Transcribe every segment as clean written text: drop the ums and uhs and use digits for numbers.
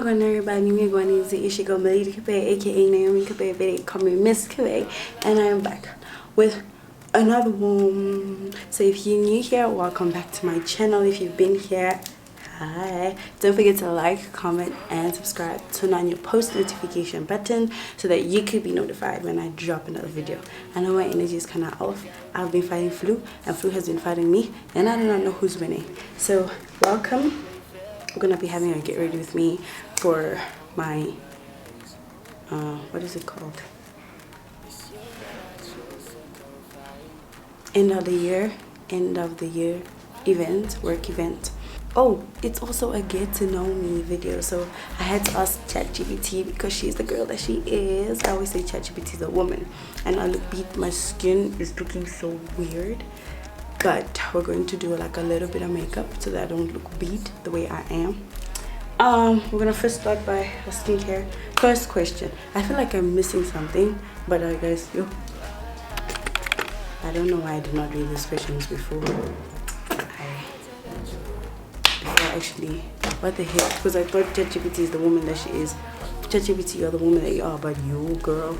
Well, going everybody, me going to say she go Melody Cafe, aka Naomi Cafe, but they call me Miss Cafe, and I am back with another one. So if you're new here, welcome back to my channel. If you've been here, hi. Don't forget to like, comment, and subscribe. Turn on your post notification button so that you could be notified when I drop another video. I know my energy is kind of off. I've been fighting flu, and flu has been fighting me, and I do not know who's winning. So welcome. We're gonna be having a get ready with me for my what is it called, end of the year work event. Oh, it's also a get to know me video, so I had to ask ChatGPT because she's the girl that she is. I always say ChatGPT is a woman, and I look beat. My skin is looking so weird, but we're going to do like a little bit of makeup so that I don't look beat the way I am. We're gonna first start by a skincare. First question, I feel like I'm missing something, but guys, I don't know why I did not read these questions before actually, what the heck, because I thought ChatGPT is the woman that she is. ChatGPT, you're the woman that you are, but you, girl,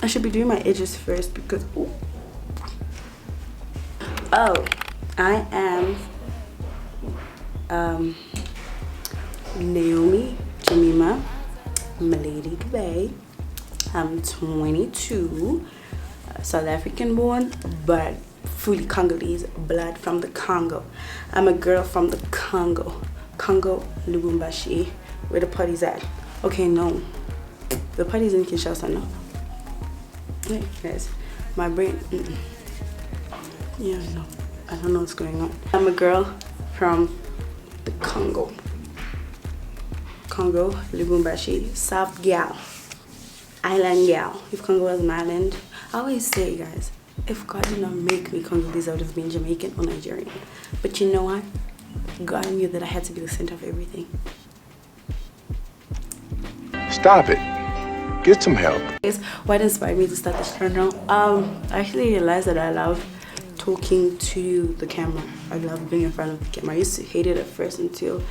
I should be doing my edges first because I am Naomi Jemima Milady Bay. I'm 22, South African born, but fully Congolese blood from the Congo. I'm a girl from the Congo, Lubumbashi, where the party's at. Okay, no, the party's in Kinshasa, no. Wait, guys, my brain. Yeah, no, I don't know what's going on. I'm a girl from the Congo, Lubumbashi, South gal, island gal. If Congo was an island, I always say, guys, if God did not make me Congolese, I would have been Jamaican or Nigerian. But you know what? God knew that I had to be the center of everything. Stop it. Get some help. What inspired me to start this channel? I actually realized that I love talking to the camera. I love being in front of the camera. I used to hate it at first until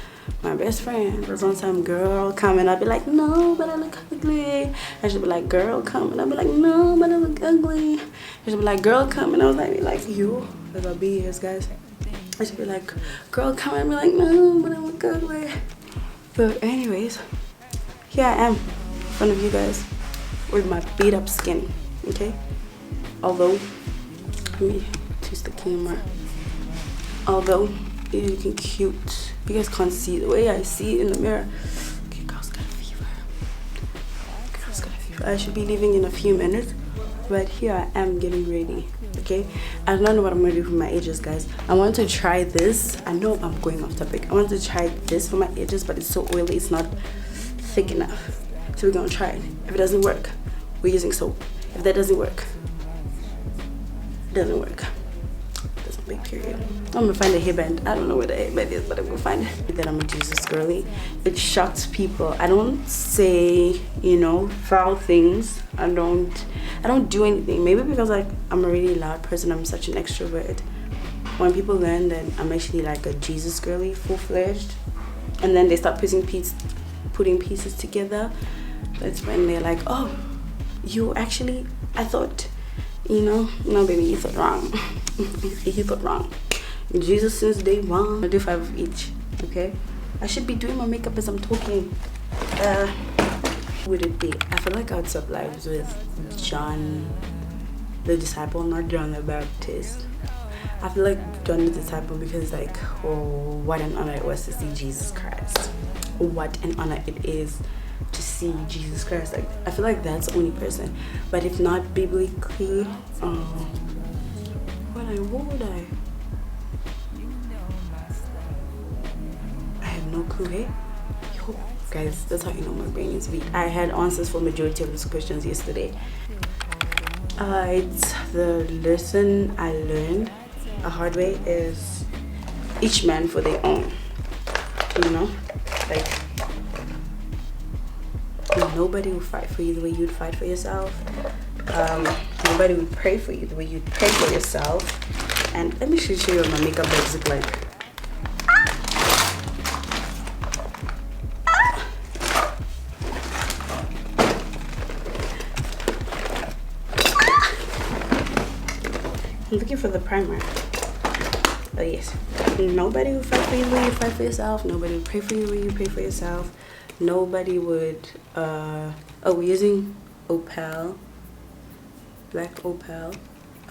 my best friend was on time. Girl, come, and I'd be like, no, but I look ugly. I should be like, girl, come, and I'd be like, no, but I look ugly. I should be like, girl, come, and I was like you, as I'll be here, guys. I should be like, girl, come, and I'd be like, no, but I look ugly. But anyways, here I am in front of you guys with my beat up skin, okay? Although, let me twist the camera. Although you're looking cute, you guys can't see the way I see it in the mirror. Okay, girl's got a fever. I should be leaving in a few minutes, but here I am getting ready. Okay, I don't know what I'm gonna do for my edges, guys. I want to try this. I know I'm going off topic. I want to try this for my edges, but it's so oily, it's not thick enough. So we're gonna try it. If it doesn't work, we're using soap. If that doesn't work, it doesn't work. Doesn't make period. I'm gonna find a hairband. I don't know where the hairband is, but I'm gonna find it. That I'm a Jesus girly. It shocks people. I don't say, foul things. I don't do anything. Maybe because like I'm a really loud person. I'm such an extrovert. When people learn that I'm actually like a Jesus girly, full-fledged, and then they start putting pieces together, that's when they're like, oh, you actually, I thought, no baby, you thought wrong. You thought wrong. Jesus since day one. I'll do 5 of each, okay? I should be doing my makeup as I'm talking. Would it be? I feel like I would swap lives with John the disciple, not John the Baptist. I feel like John the disciple because like, oh, what an honor it was to see Jesus Christ. What an honor it is to see Jesus Christ. Like, I feel like that's the only person. But if not biblically, what would I? I have no clue, hey? Yo, guys, that's how you know my brain is weak. I had answers for majority of these questions yesterday. It's the lesson I learned a hard way is each man for their own. Like, nobody will fight for you the way you'd fight for yourself. Nobody would pray for you the way you'd pray for yourself. And let me show you what my makeup bags look like. I'm looking for the primer. Oh yes. Nobody would fight for you the way you fight for yourself. Nobody would pray for you the way you pray for yourself. Nobody would oh, we're using opal, black opal.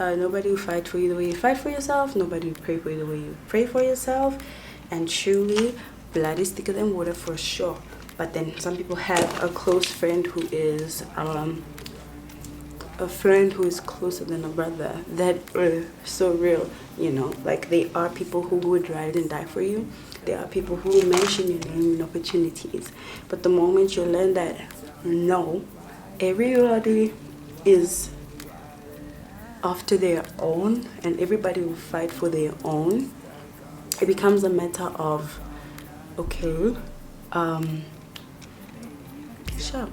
Nobody would fight for you the way you fight for yourself. Nobody would pray for you the way you pray for yourself. And truly, blood is thicker than water for sure. But then some people have a close friend who is a friend who is closer than a brother. That so real, you know. Like, they are people who would ride and die for you. There are people who mention your name in opportunities. But the moment you learn that no, everybody is after their own and everybody will fight for their own, it becomes a matter of, okay, sure.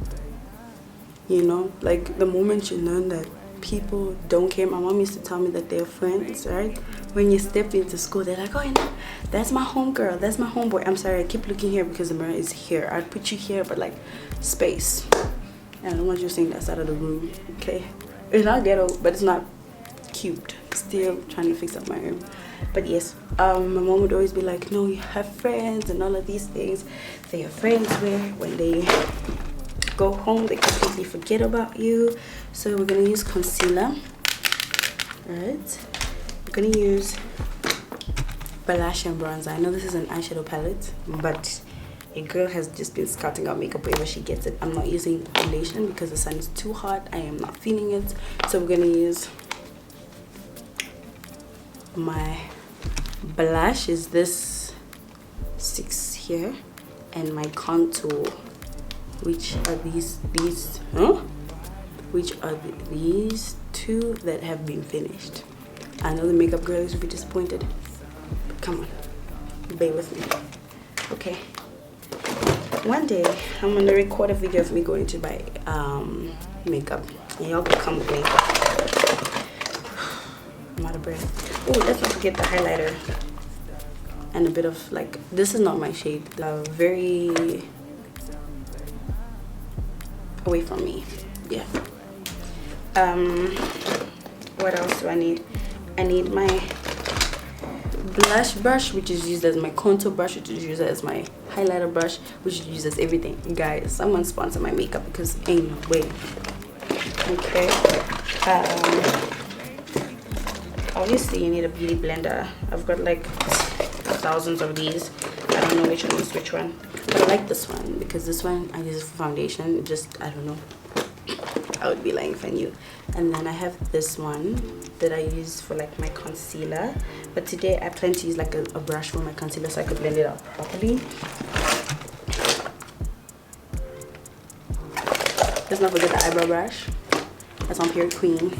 You know, like the moment you learn that people don't care. My mom used to tell me that they're friends, right? When you step into school, they're like, oh, you know, that's my homegirl, that's my homeboy. I'm sorry, I keep looking here because the mirror is here. I'd put you here, but like space. And I don't want you seeing that side of the room, okay? It's not ghetto, but it's not cute. Still trying to fix up my room. But yes, my mom would always be like, no, you have friends and all of these things. They are friends where when they go home they completely forget about you. So we're gonna use concealer. Alright, we're gonna use blush and bronzer. I know this is an eyeshadow palette, but a girl has just been scouting out makeup wherever she gets it. I'm not using foundation because the sun is too hot. I am not feeling it. So we're gonna use my blush, is this 6 here, and my contour, which are these two that have been finished. I know the makeup girls will be disappointed, but come on, bear with me. Okay, one day I'm gonna record a video of me going to buy makeup and y'all can come with me. I'm out of breath. Oh, let's not forget the highlighter and a bit of, like, this is not my shade, very away from me. Yeah. What else do I need? I need my blush brush, which is used as my contour brush, which is used as my highlighter brush, which is used as everything. Guys, someone sponsor my makeup because ain't no way. Okay. Obviously you need a beauty blender. I've got like thousands of these. I don't know which one is which one, but I like this one because this one I use for foundation. Just, I don't know, I would be lying if I knew. And then I have this one that I use for like my concealer, but today I plan to use like a brush for my concealer so I could blend it out properly. Let's not forget the eyebrow brush. That's on Pure Queen.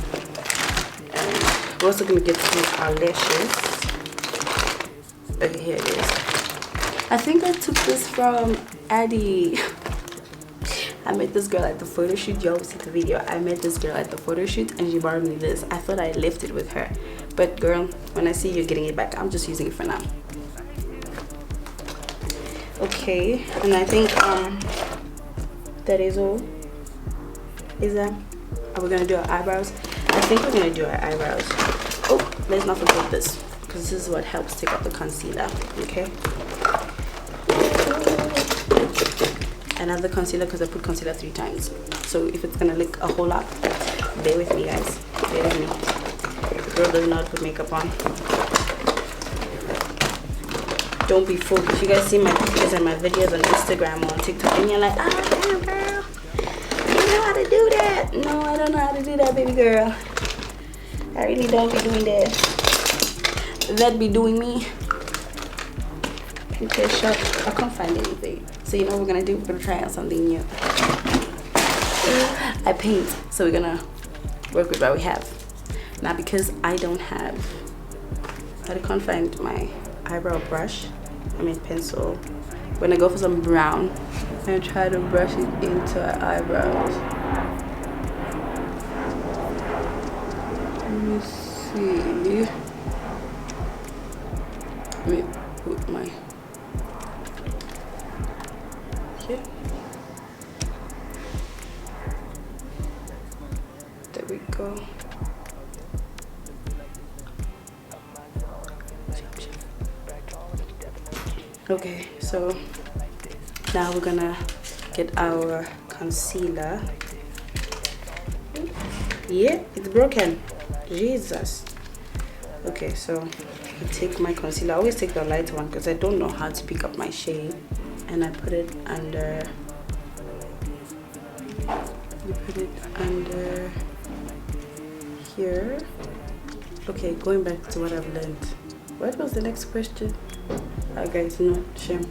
And we're also gonna get to our lashes. Okay, here it is. I think I took this from Addie. I met this girl at the photo shoot. Y'all see the video. I met this girl at the photo shoot and she borrowed me this. I thought I left it with her, but girl, when I see you getting it back, I'm just using it for now. Okay, and I think that is all. Is that? Are we gonna do our eyebrows? I think we're gonna do our eyebrows. Oh, let's not forget this, because this is what helps take out the concealer. Okay, another concealer because I put concealer 3 times, so if it's gonna look a whole lot, bear with me guys, bear with me. The girl doesn't know how to put makeup on. Don't be fooled. If you guys see my pictures and my videos on Instagram or on TikTok and you're like, oh damn girl, you know how to do that. No, I don't know how to do that, baby girl. I really don't be doing that. That be doing me. Okay, shop. I can't find anything. So you know what we're gonna do? We're gonna try out something new. I paint, so we're gonna work with what we have. Not because I don't have. I can't find my eyebrow brush. I mean pencil. We're gonna go for some brown and try to brush it into our eyebrows. Let me see. Let me put my here. There we go. Okay, so now we're gonna get our concealer. Yeah, it's broken. Jesus. Okay, so I take my concealer. I always take the light one because I don't know how to pick up my shade, and I put it under. You put it under here. Okay, going back to what I've learned. What was the next question? Guys, no shame.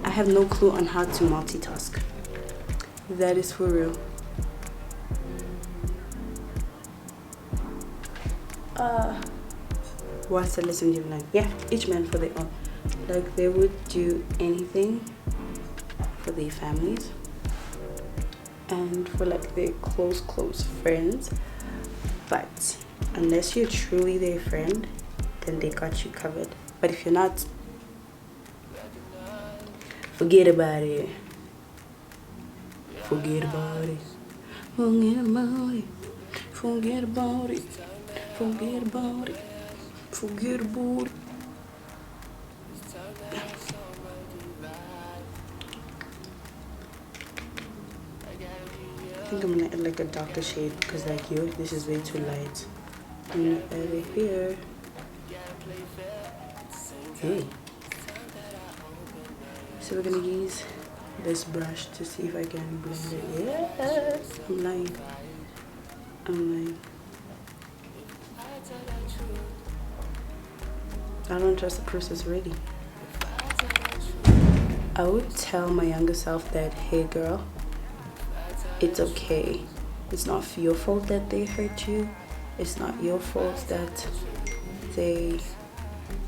I have no clue on how to multitask. That is for real. What's the lesson you've learned? Yeah, each man for their own. Like, they would do anything for their families and for like their close friends, but unless you're truly their friend, then they got you covered. But if you're not, forget about it. Forget about it. Forget about it. Forget about it. Forget about it. Forget about it. I think I'm gonna add like a darker shade because like you, this is way too light. I'm gonna add it here. Hey. So we're gonna use this brush to see if I can blend it. Yeah, I'm lying. I don't trust the process already. I would tell my younger self that, hey girl, it's okay. It's not your fault that they hurt you. It's not your fault that they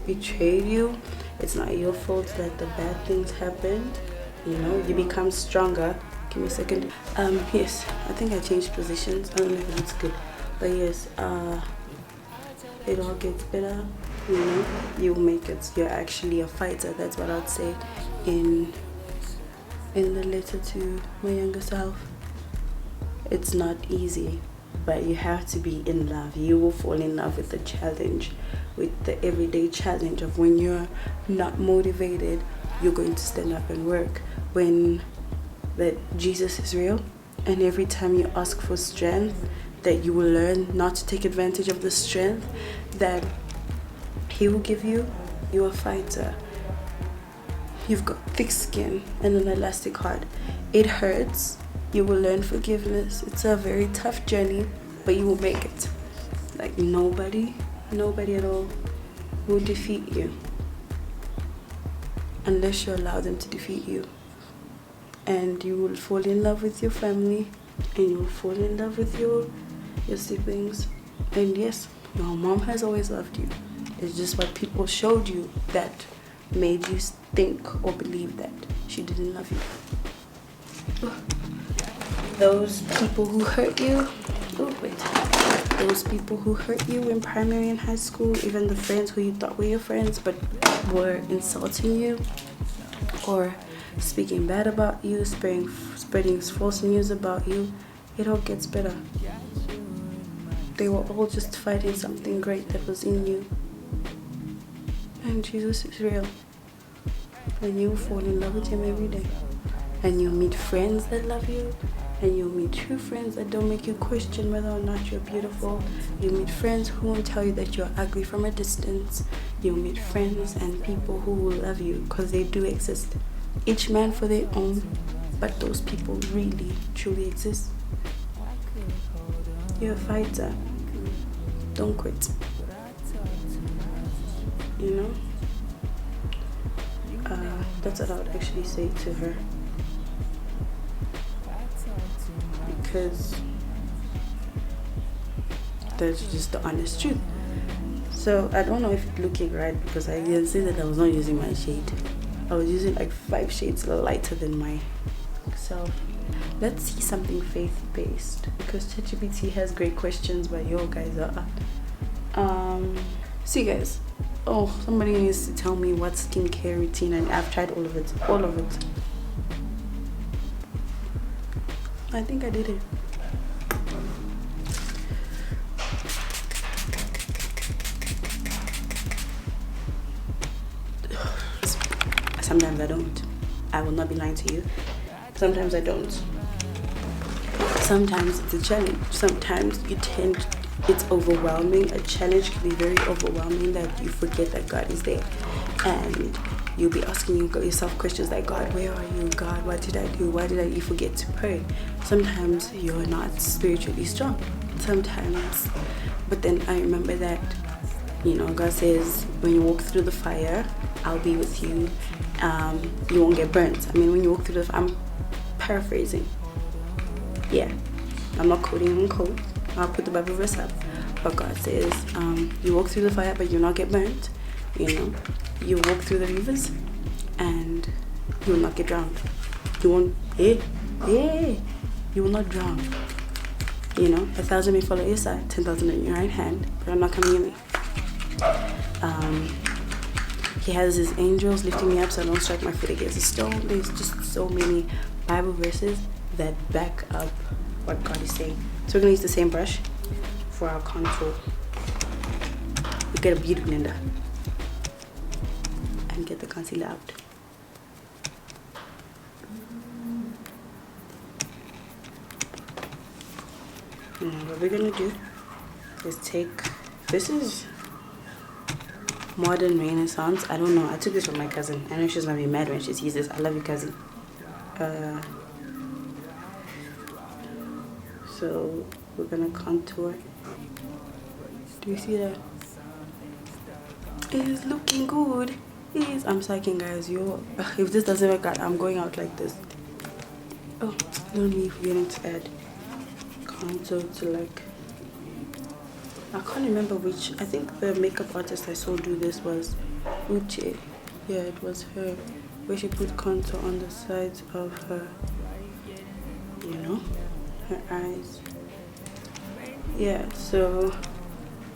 betrayed you. It's not your fault that the bad things happened. You know, you become stronger. Give me a second. Yes, I think I changed positions. I don't know if it's good, but yes, it all gets better. You know, you make it. You're actually a fighter. That's what I'd say in the letter to my younger self. It's not easy, but you have to be in love. You will fall in love with the challenge, with the everyday challenge of when you're not motivated, you're going to stand up and work. When that Jesus is real, and every time you ask for strength, that you will learn not to take advantage of the strength that He will give you. You're a fighter. You've got thick skin and an elastic heart. It hurts. You will learn forgiveness. It's a very tough journey, but you will make it. Like nobody at all will defeat you unless you allow them to defeat you. And you will fall in love with your family, and you will fall in love with your siblings. And yes, your mom has always loved you. It's just what people showed you that made you think or believe that she didn't love you. Those people who hurt you, those people who hurt you in primary and high school, even the friends who you thought were your friends but were insulting you or speaking bad about you, spreading false news about you, it all gets better. They were all just fighting something great that was in you. And Jesus is real. And you fall in love with Him every day. And you'll meet friends that love you. And you'll meet true friends that don't make you question whether or not you're beautiful. You'll meet friends who won't tell you that you're ugly from a distance. You'll meet friends and people who will love you, because they do exist. Each man for their own, but those people really, truly exist. You're a fighter. Don't quit. You know? That's what I would actually say to her. Because that's just the honest truth. So I don't know if it's looking right, because I didn't say that I was not using my shade. I was using like 5 shades lighter than myself. Let's see something faith-based, because ChatGPT has great questions, but yo guys see guys, somebody needs to tell me what skincare routine, and I've tried all of it. I think I did it. sometimes I don't. I will not be lying to you. Sometimes I don't. Sometimes it's a challenge. Sometimes it's overwhelming. A challenge can be very overwhelming that you forget that God is there. And you'll be asking yourself questions like, God, where are you? God, what did I do? Why did you forget to pray? Sometimes you're not spiritually strong. Sometimes. But then I remember that, God says, when you walk through the fire, I'll be with you. You won't get burnt. When you walk through I'm paraphrasing. Yeah, I'm not quoting on code. I'll put the Bible verse up. But God says, you walk through the fire, but you'll not get burnt. You walk through the rivers, and you will not get drowned. You won't. You will not drown. 1,000 may follow your side, 10,000 in your right hand, but I'm not coming near me. He has his angels lifting me up so I don't strike my foot against a stone. There's just so many Bible verses that back up what God is saying. So we're going to use the same brush for our contour. We get a beauty blender and get the concealer out. And what we're going to do is take, this is modern renaissance. I don't know, I took this from my cousin. I know she's gonna be mad when she sees this. I love you, cousin. So we're gonna contour. Do you see that? It is looking good. It is. I'm psyching, guys. If this doesn't work out, I'm going out like this. Oh, don't be forgetting to add contour to I can't remember which. I think the makeup artist I saw do this was Uche. Yeah, it was her. Where she put contour on the sides of her, her eyes. Yeah, so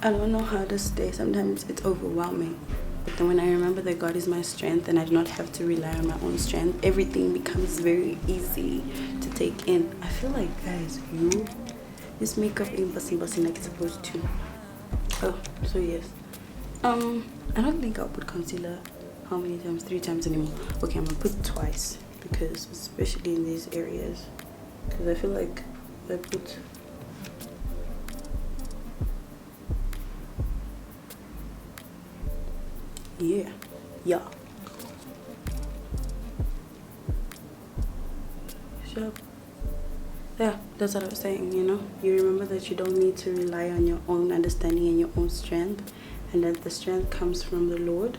I don't know how to stay. Sometimes it's overwhelming. But then when I remember that God is my strength and I do not have to rely on my own strength, everything becomes very easy to take in. I feel like, guys, this makeup ain't busting like it's supposed to. Oh, so yes. I don't think I'll put concealer how many times? 3 times anymore. Okay, I'm gonna put twice, because especially in these areas, because I feel like I put yeah. Sharp. Yeah, that's what I was saying, You remember that you don't need to rely on your own understanding and your own strength, and that the strength comes from the Lord.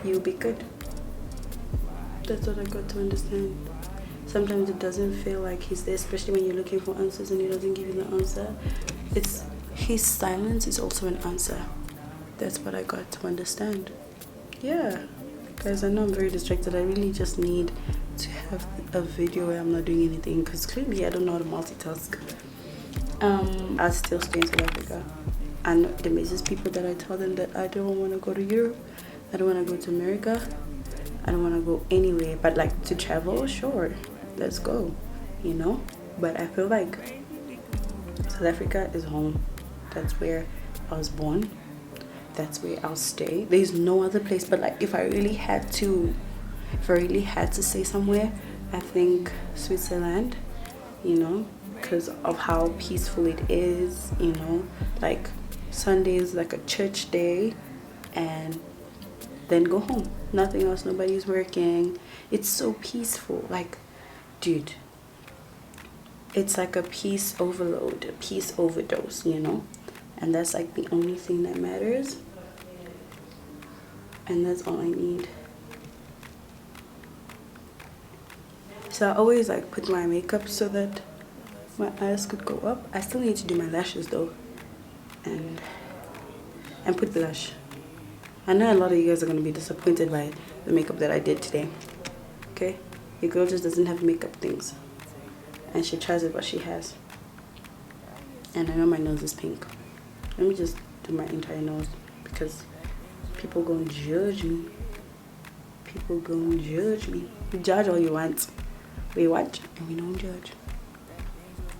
You'll be good. That's what I got to understand. Sometimes it doesn't feel like He's there, especially when you're looking for answers and He doesn't give you the answer. His silence is also an answer. That's what I got to understand. Yeah. Guys, I know I'm very distracted. I really just need to have a video where I'm not doing anything, because clearly I don't know how to multitask. I'll still stay in South Africa. And it amazes people that I tell them that I don't want to go to Europe, I don't want to go to America, I don't want to go anywhere, but to travel, sure, let's go, But I feel like South Africa is home. That's where I was born. That's where I'll stay. There's no other place. But if I really had to say somewhere, I think Switzerland, because of how peaceful it is, Sunday is like a church day, and then go home. Nothing else, nobody's working. It's so peaceful. Dude, it's like a peace overload, a peace overdose, And that's the only thing that matters. And that's all I need. So I always put my makeup so that my eyes could go up. I still need to do my lashes though. And put blush. I know a lot of you guys are going to be disappointed by the makeup that I did today. Okay? Your girl just doesn't have makeup things. And she tries it what she has. And I know my nose is pink. Let me just do my entire nose, because people gonna judge me. People gonna judge me. You judge all you want. We watch and we don't judge.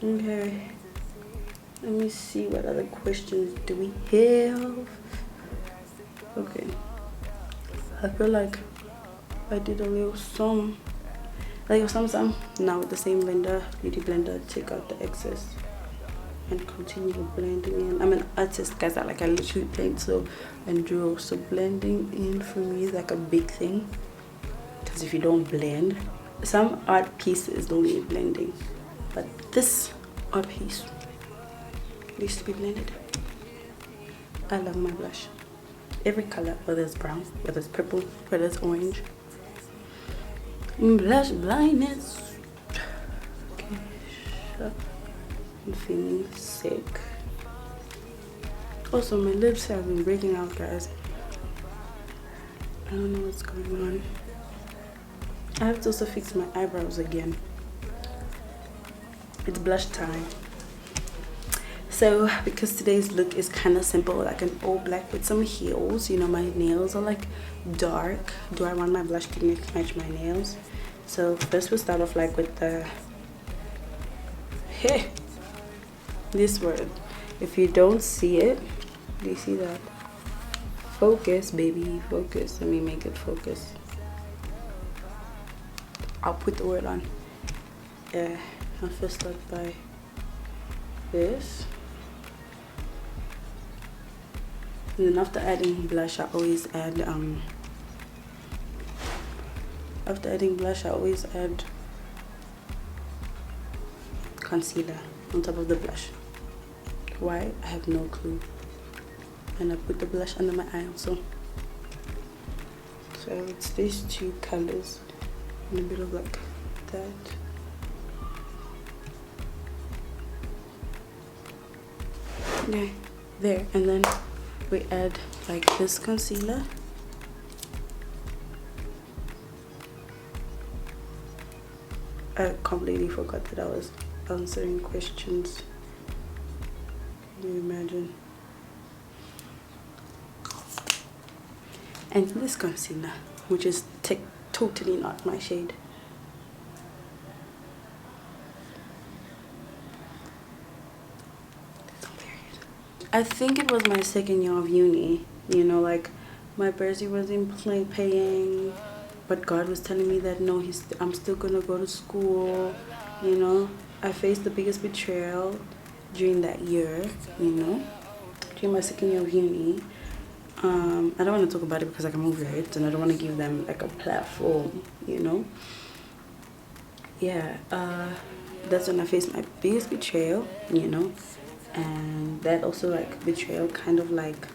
Okay. Let me see what other questions do we have. Okay. I feel like I did a little some now with the same blender, beauty blender, take out the excess and continue blending in. I'm an artist, guys. I literally pencil and draw, so blending in for me is like a big thing, because if you don't blend, some art pieces don't need blending, but this art piece needs to be blended. I love my blush, every color, whether it's brown, whether it's purple, whether it's orange. Blush blindness. Okay, I'm feeling sick. Also, my lips have been breaking out, guys. I don't know what's going on. I have to also fix my eyebrows again. It's blush time. So, because today's look is kind of simple, like an all black with some heels, you know, my nails are like dark. Do I want my blush to match my nails? So first we'll start off like with the this word. If you don't see it, do you see that? Focus, baby, focus. Let me make it focus. I'll put the word on. I'll first start by this. And then after adding blush, I always add concealer on top of the blush. Why? I have no clue. And I put the blush under my eye also. So it's these two colors in the middle, like that. Okay, there. And then we add like this concealer. I completely forgot that I was answering questions. Can you imagine? And this concealer, which is totally not my shade. I think it was my second year of uni, you know, like my birthday wasn't paying, but God was telling me that no, I'm still gonna go to school, you know. I faced the biggest betrayal during that year, you know, during my second year of uni. I don't want to talk about it because like I'm over it, and I don't want to give them like a platform, you know. Yeah, that's when I faced my biggest betrayal, you know. And that also like betrayal kind of like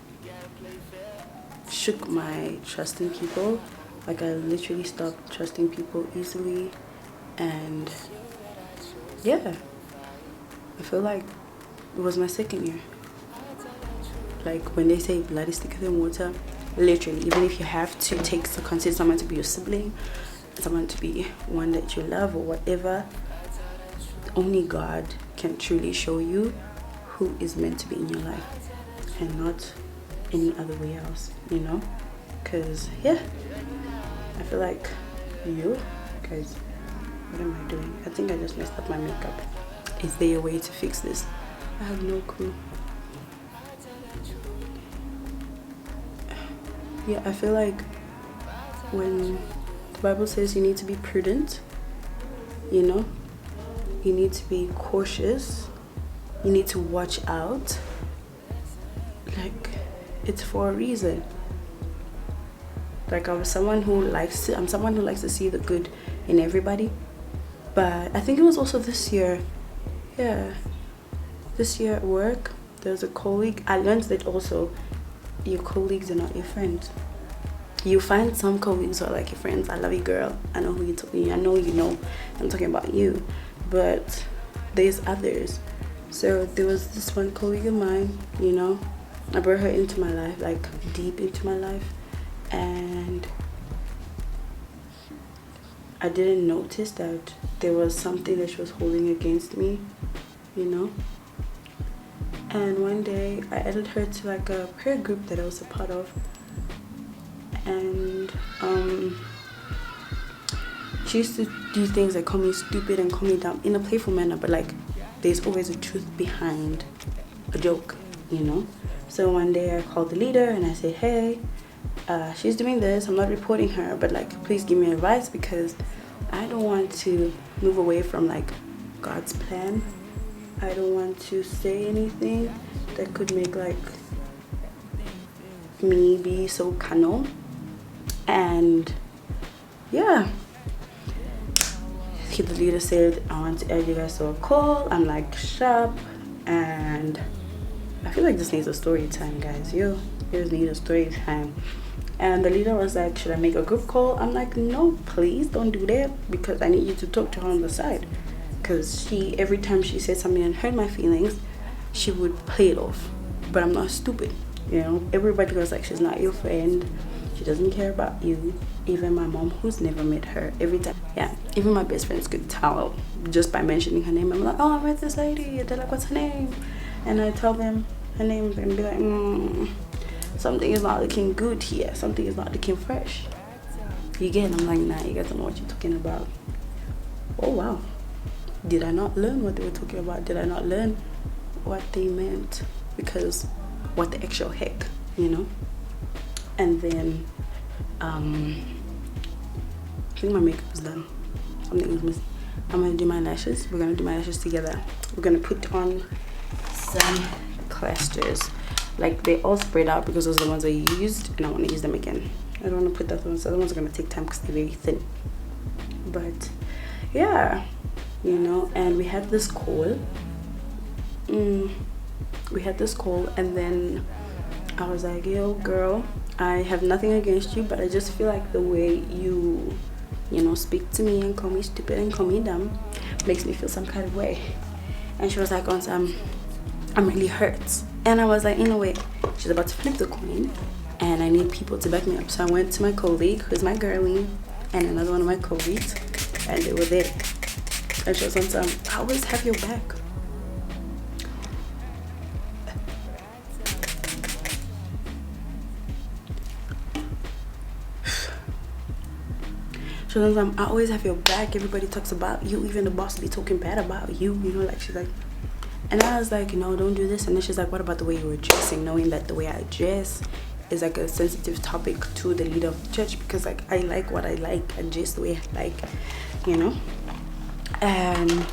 shook my trust in people. Like I literally stopped trusting people easily. And yeah, I feel like it was my second year. Like when they say blood is thicker than water, literally, even if you have to consider someone to be your sibling, someone to be one that you love or whatever, only God can truly show you who is meant to be in your life and not any other way else, you know. Because yeah, I feel like you guys, what am I doing? I think I just messed up my makeup. Is there a way to fix this? I have no clue. Yeah, I feel like when the Bible says you need to be prudent, you know, you need to be cautious, you need to watch out, like it's for a reason. Like I'm someone who likes to see the good in everybody. But I think it was also this year, yeah, this year at work, there was a colleague. I learned that also your colleagues are not your friends. You find some colleagues who are like your friends. I love you, girl. I know who you're talking. I know you know. I'm talking about you. But there's others. So there was this one colleague of mine, you know. I brought her into my life, like deep into my life. And I didn't notice that there was something that she was holding against me, you know. And one day I added her to like a prayer group that I was a part of. And she used to do things like call me stupid and call me dumb in a playful manner, but like there's always a truth behind a joke, you know. So one day I called the leader and I said, hey, she's doing this, I'm not reporting her, but like please give me advice, because I don't want to move away from like God's plan. I don't want to say anything that could make like me be so carnal. And yeah, the leader said, I want to add you guys to a call. I'm like, sharp. And I feel like this needs a story time, guys. You just need a story time. And the leader was like, should I make a group call? I'm like, no, please don't do that, because I need you to talk to her on the side. Because she, every time she said something and hurt my feelings, she would play it off. But I'm not stupid, you know. Everybody was like, she's not your friend, she doesn't care about you. Even my mom, who's never met her, every time, yeah, even my best friends could tell just by mentioning her name. I'm like, oh, I met this lady, they're like, what's her name? And I tell them her name and be like, something is not looking good here, something is not looking fresh. You get it? I'm like, nah, you guys don't know what you're talking about. Oh wow, did I not learn what they were talking about? Did I not learn what they meant? Because what the actual heck, you know? And then I think my makeup is done. Something is missing. I'm gonna do my lashes. We're gonna do my lashes together. We're gonna put on some clusters. Like, they all spread out because those are the ones I used, and I want to use them again. I don't want to put that ones. The other ones are gonna take time because they're very thin. But yeah, you know. And we had this call. We had this call, and then I was like, yo, girl, I have nothing against you, but I just feel like the way you know, speak to me and call me stupid and call me dumb makes me feel some kind of way. And she was like, I'm really hurt. And I was like, in a way, she's about to flip the coin, and I need people to back me up. So I went to my colleague, who's my girlie, and another one of my colleagues, and they were there. And she was on I always have your back. She was I always have your back. Everybody talks about you. Even the boss be talking bad about you. You know, like, she's like, and I was like, no, don't do this. And then she's like, what about the way you were dressing? Knowing that the way I dress is like a sensitive topic to the leader of the church, because like I like what I like and just the way I like, you know. And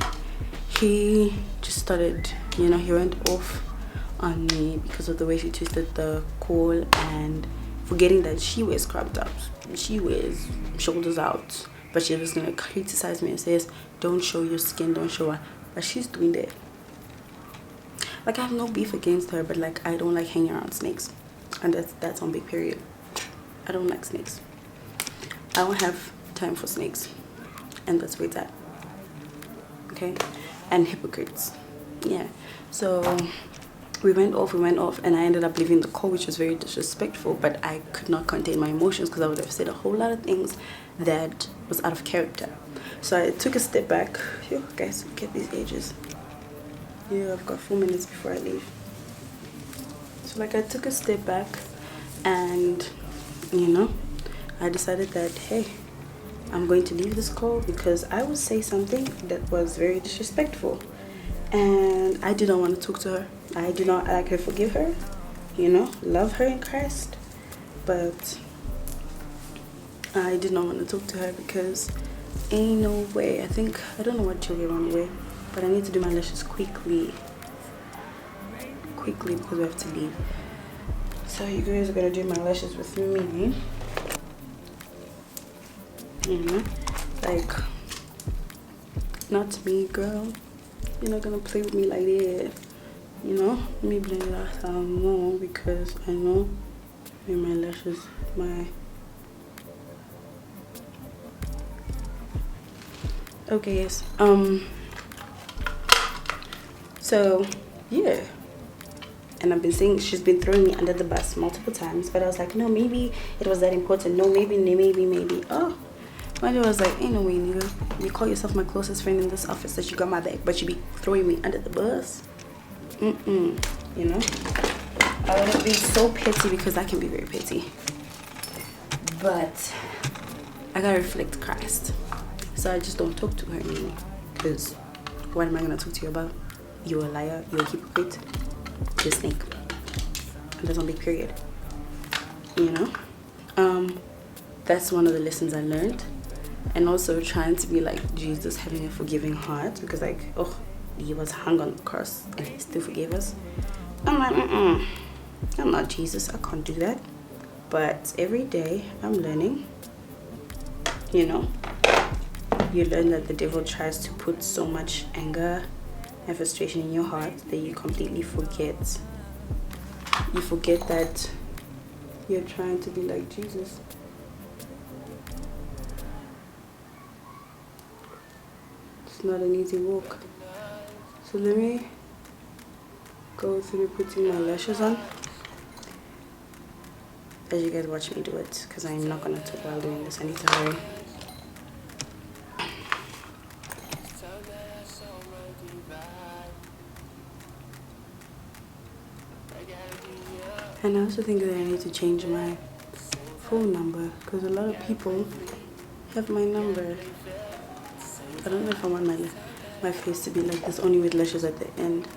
he just started, you know, he went off on me because of the way she twisted the call, and forgetting that she wears crop tops, she wears shoulders out, but she was gonna criticize me and says, don't show your skin, don't show her. But she's doing that. Like, I have no beef against her, but like, I don't like hanging around snakes, and that's on big period. I don't like snakes. I don't have time for snakes, and that's where it's at. Okay. And hypocrites, yeah. So we went off, and I ended up leaving the call, which was very disrespectful, but I could not contain my emotions because I would have said a whole lot of things that was out of character. So I took a step back. Yo, guys, get these ages. Yeah, I've got 4 minutes before I leave. So like, I took a step back, and you know, I decided that, hey, I'm going to leave this call because I would say something that was very disrespectful, and I did not want to talk to her. I do not like her, forgive her, you know, love her in Christ, but I did not want to talk to her because ain't no way. I don't know what you'll get on the way, but I need to do my lashes quickly because we have to leave. So you guys are gonna do my lashes with me, you know, like, not me, girl. You're not gonna play with me like that, you know. Let me blend it out some more because I know in my lashes, okay, yes. So yeah, and I've been saying she's been throwing me under the bus multiple times, but I was like, no, maybe it was that important. No, maybe. Oh, my dad was like, ain't no way, nigga. You call yourself my closest friend in this office that you got my back, but you be throwing me under the bus. You know, I would have been so petty because I can be very petty, but I gotta reflect Christ. So I just don't talk to her anymore, because what am I gonna talk to you about? You're a liar, you're a hypocrite, you're a snake. And that's on big period, you know. That's one of the lessons I learned. And also trying to be like Jesus, having a forgiving heart, because like, oh, he was hung on the cross and he still forgave us. I'm like, I'm not Jesus, I can't do that. But every day I'm learning, you know. You learn that the devil tries to put so much anger and frustration in your heart that you completely forget. You forget that you're trying to be like Jesus. It's not an easy walk. So let me go through putting my lashes on as you guys watch me do it, because I'm not gonna talk while doing this. I need to hurry. And I also think that I need to change my phone number, because a lot of people have my number. I don't know if I want my face to be like this, only with lashes at the end.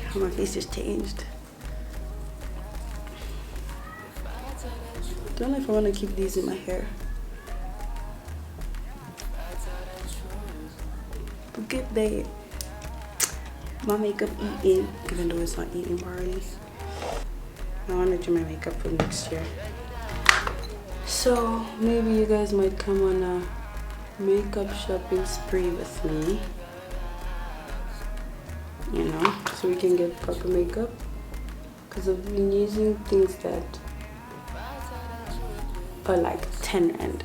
How my face just changed. Don't know if I want to keep these in my hair. But good day. My makeup eating, even though it's not eating already. I want to do my makeup for next year. So maybe you guys might come on a makeup shopping spree with me. You know, so we can get proper makeup. Because I've been using things that are like 10 rand.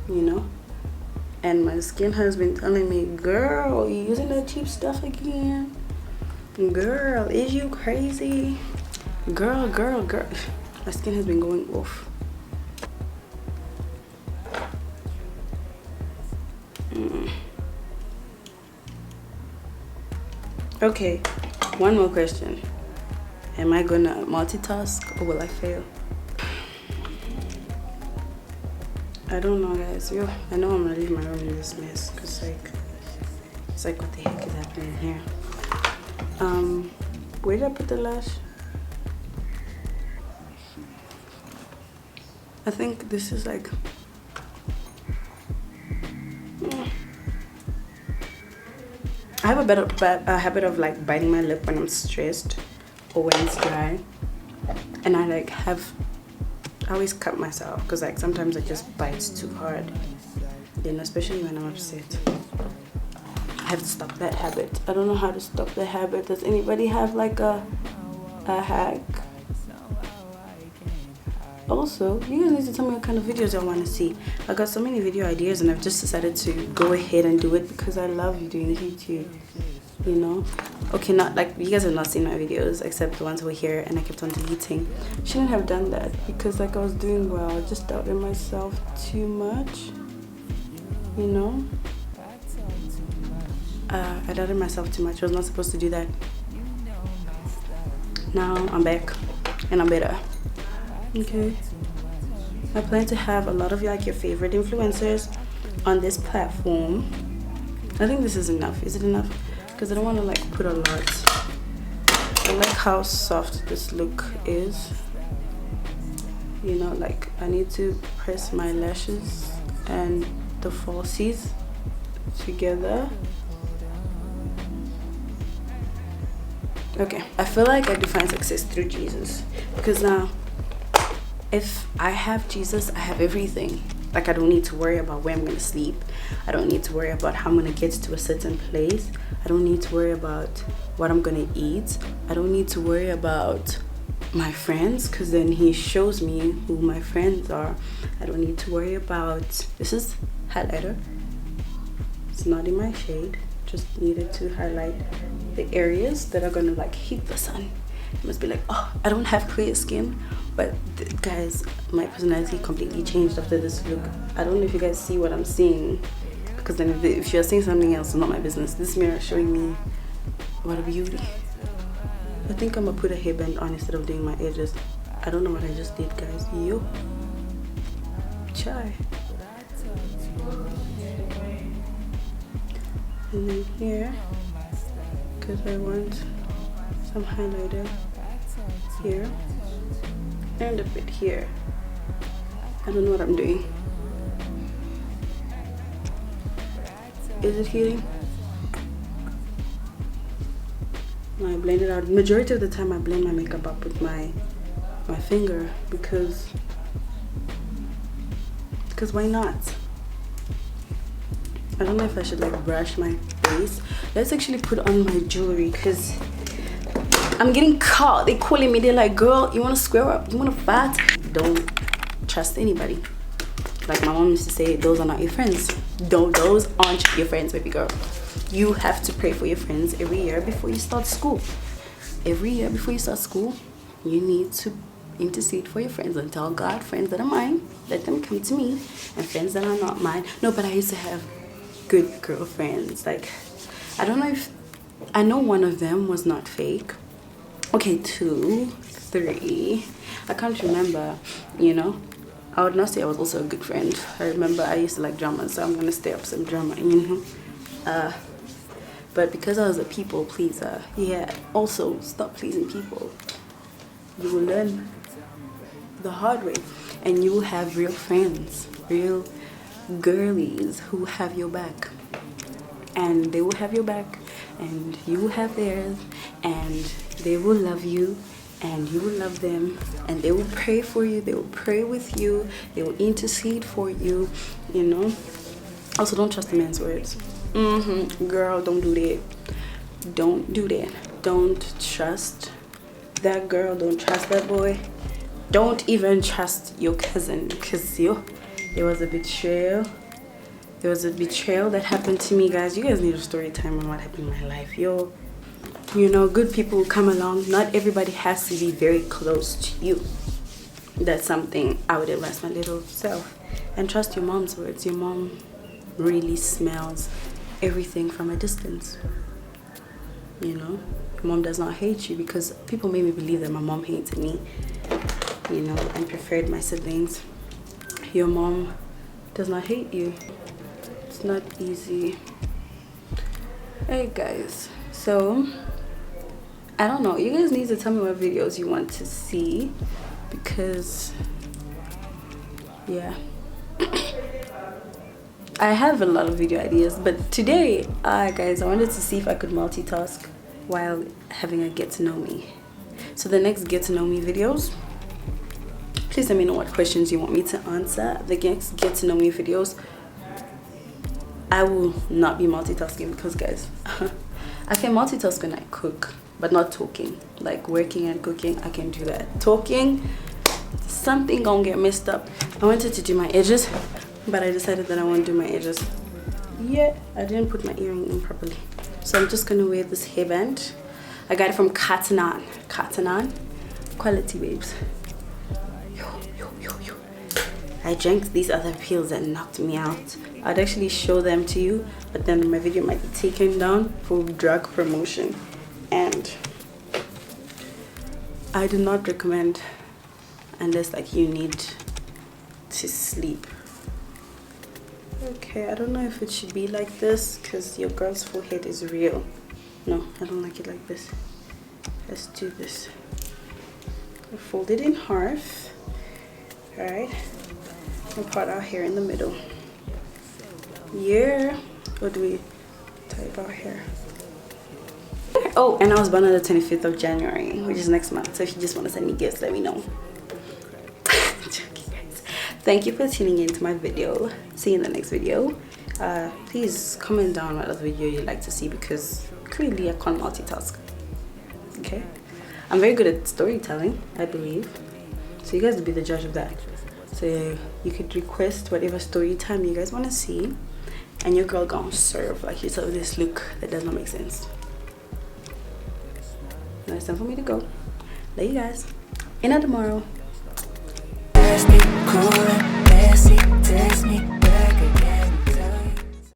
You know? And my skin has been telling me, girl, you using that cheap stuff again? Girl, is you crazy? Girl. My skin has been going off. Okay, one more question. Am I gonna multitask or will I fail? I don't know, guys. Yo, I know I'm gonna leave my room in this mess, because it's like what the heck is happening here? Where did I put the lash? I think this is like I have a habit of like biting my lip when I'm stressed or when it's dry, and I always cut myself, because like sometimes it just bites too hard, you know, especially when I'm upset. I have to stop that habit. I don't know how to stop the habit. Does anybody have like a hack? Also, you guys need to tell me what kind of videos y'all want to see. I got so many video ideas and I've just decided to go ahead and do it because I love doing YouTube, you know. Okay, not like you guys have not seen my videos except the ones over here, and I kept on deleting. Shouldn't have done that because like I was doing well. I just doubted myself too much, you know. I doubted myself too much. I was not supposed to do that. Now I'm back and I'm better. Okay, I plan to have a lot of like your favorite influencers on this platform. I think this is enough. Is it enough? Because I don't want to like put a lot. I like how soft this look is, you know. Like I need to press my lashes and the falsies together. Okay, I feel like I define success through Jesus, because now if I have Jesus, I have everything. Like I don't need to worry about where I'm gonna sleep. I don't need to worry about how I'm gonna get to a certain place. I don't need to worry about what I'm gonna eat. I don't need to worry about my friends, because then he shows me who my friends are. I don't need to worry about, this is highlighter. It's not in my shade. Just needed to highlight the areas that are gonna like heat the sun. You must be like, oh, I don't have clear skin. But guys, my personality completely changed after this look. I don't know if you guys see what I'm seeing, because then if you're seeing something else, it's not my business. This mirror is showing me what a beauty. I think I'm gonna put a hairband on instead of doing my edges. I don't know what I just did, guys. Yo, chai. And then here, because I want some highlighter here and a bit here. I don't know what I'm doing. Is it healing? No, I blend it out. Majority of the time I blend my makeup up with my finger because why not? I don't know if I should like brush my face. Let's actually put on my jewelry because I'm getting caught. They calling me. They're like, girl, you want to square up? You want to fight? Don't trust anybody. Like my mom used to say, those are not your friends. Those aren't your friends, baby girl. You have to pray for your friends every year before you start school. Every year before you start school, you need to intercede for your friends and tell God, friends that are mine, let them come to me, and friends that are not mine. No, but I used to have good girlfriends. Like, I don't know if, I know one of them was not fake. Okay, 2, 3, I can't remember, you know. I would not say I was also a good friend. I remember I used to like drama, so I'm gonna stir up some drama, you know. But because I was a people pleaser, yeah, also stop pleasing people. You will learn the hard way, and you will have real friends, real girlies who have your back, and they will have your back, and you will have theirs, and they will love you, and you will love them, and they will pray for you, they will pray with you, they will intercede for you, you know. Also, don't trust the man's words. Girl, don't do that. Don't do that. Don't trust that girl. Don't trust that boy. Don't even trust your cousin, because there was a betrayal. There was a betrayal that happened to me, guys. You guys need a story time on what happened in my life. You know, good people will come along. Not everybody has to be very close to you. That's something I would advise my little self. And trust your mom's words. Your mom really smells everything from a distance. You know, your mom does not hate you, because people made me believe that my mom hated me, you know, and preferred my siblings. Your mom does not hate you. It's not easy. Hey guys, so I don't know, you guys need to tell me what videos you want to see, because yeah, I have a lot of video ideas, but today guys, I wanted to see if I could multitask while having a get to know me. So the next get to know me videos, please let me know what questions you want me to answer. The next get to know me videos, I will not be multitasking, because guys, I can multitask when I cook, but not talking. Like working and cooking, I can do that. Talking, something gonna get messed up. I wanted to do my edges, but I decided that I won't do my edges. Yeah, I didn't put my earring in properly, so I'm just gonna wear this hairband. I got it from Cotton On. Quality, babes. I drank these other pills that knocked me out. I'd actually show them to you, but then my video might be taken down for drug promotion, and I do not recommend unless like you need to sleep. Okay, I don't know if it should be like this, because your girl's forehead is real. No, I don't like it like this. Let's do this. I'll fold it in half. Alright, and part our hair in the middle. Yeah, or do we type our hair? Oh, and I was born on the 25th of January, which is next month. So if you just want to send me gifts, let me know. Joking, guys. Thank you for tuning in to my video. See you in the next video. Please comment down what other video you'd like to see, because clearly I can't multitask. Okay, I'm very good at storytelling, I believe. So you guys will be the judge of that. So you could request whatever story time you guys want to see, and your girl gonna serve like you saw this look that does not make sense. Now it's time for me to go. Love you guys. In tomorrow.